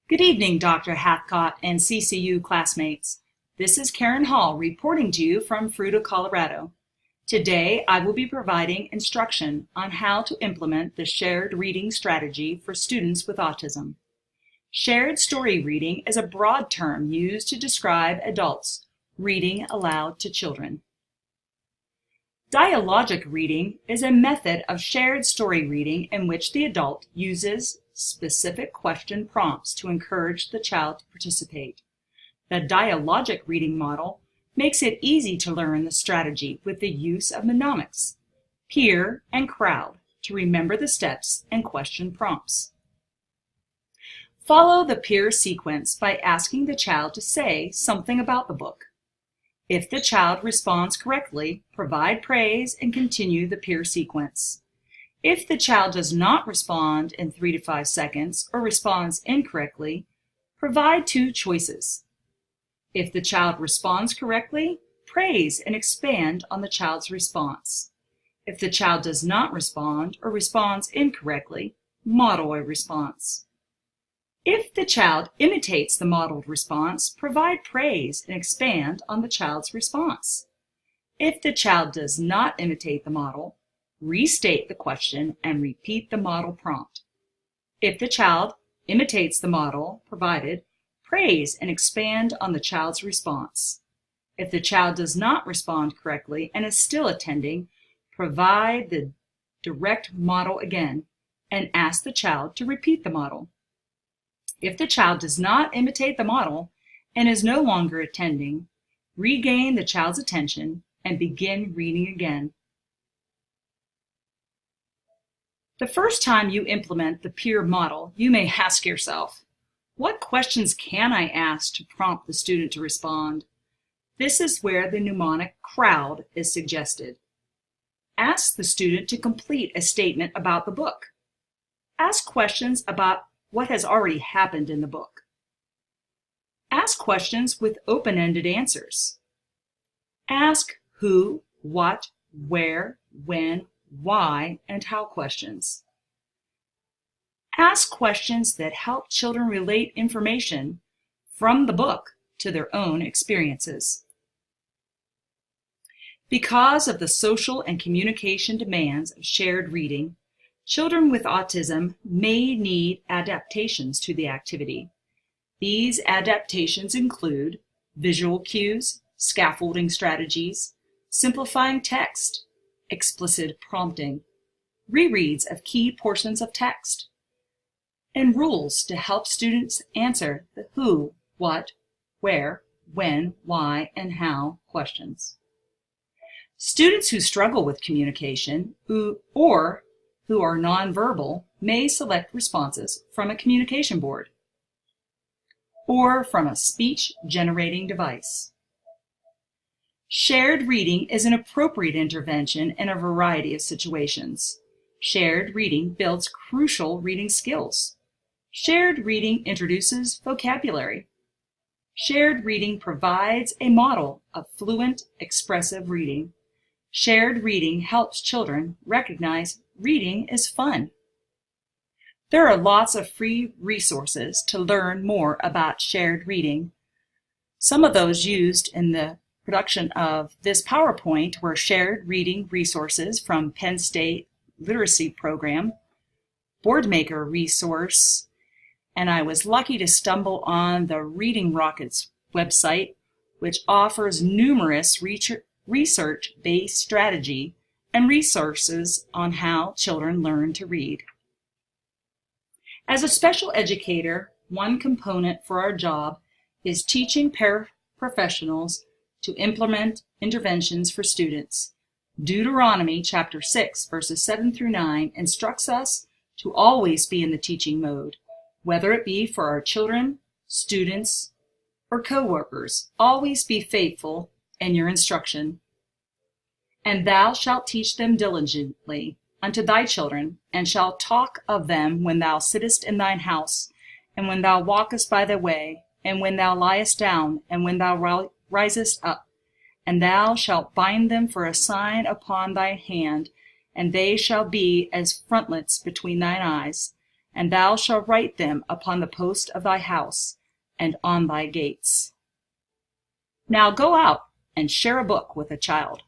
Good evening, Dr. Hathcott and CCU classmates. This is Karen Hall reporting to you from Fruita, Colorado. Today, I will be providing instruction on how to implement the shared reading strategy for students with autism. Shared story reading is a broad term used to describe adults reading aloud to children. Dialogic reading is a method of shared story reading in which the adult uses specific question prompts to encourage the child to participate. The dialogic reading model makes it easy to learn the strategy with the use of mnemonics, peer, and crowd to remember the steps and question prompts. Follow the peer sequence by asking the child to say something about the book. If the child responds correctly, provide praise and continue the peer sequence. If the child does not respond in 3 to 5 seconds or responds incorrectly, provide 2 choices. If the child responds correctly, praise and expand on the child's response. If the child does not respond or responds incorrectly, model a response. If the child imitates the modeled response, provide praise and expand on the child's response. If the child does not imitate the model, restate the question and repeat the model prompt. If the child imitates the model provided, praise and expand on the child's response. If the child does not respond correctly and is still attending, provide the direct model again and ask the child to repeat the model. If the child does not imitate the model and is no longer attending, regain the child's attention and begin reading again. The first time you implement the peer model, you may ask yourself, what questions can I ask to prompt the student to respond? This is where the mnemonic crowd is suggested. Ask the student to complete a statement about the book. Ask questions about what has already happened in the book. Ask questions with open-ended answers. Ask who, what, where, when, why, and how questions. Ask questions that help children relate information from the book to their own experiences. Because of the social and communication demands of shared reading, children with autism may need adaptations to the activity. These adaptations include visual cues, scaffolding strategies, simplifying text, explicit prompting, rereads of key portions of text, and rules to help students answer the who, what, where, when, why, and how questions. Students who struggle with communication or who are nonverbal may select responses from a communication board or from a speech-generating device. Shared reading is an appropriate intervention in a variety of situations. Shared reading builds crucial reading skills. Shared reading introduces vocabulary. Shared reading provides a model of fluent, expressive reading. Shared reading helps children recognize reading is fun. There are lots of free resources to learn more about shared reading. Some of those used in the production of this PowerPoint were shared reading resources from Penn State Literacy Program, Boardmaker resource, and I was lucky to stumble on the Reading Rockets website, which offers numerous research-based strategy and resources on how children learn to read. As a special educator, one component for our job is teaching paraprofessionals to implement interventions for students. Deuteronomy chapter 6, verses 7 through 9 instructs us to always be in the teaching mode, whether it be for our children, students, or co-workers. Always be faithful in your instruction. And thou shalt teach them diligently unto thy children, and shalt talk of them when thou sittest in thine house, and when thou walkest by the way, and when thou liest down, and when thou risest up. And thou shalt bind them for a sign upon thy hand, and they shall be as frontlets between thine eyes. and thou shalt write them upon the post of thy house and on thy gates. Now go out and share a book with a child.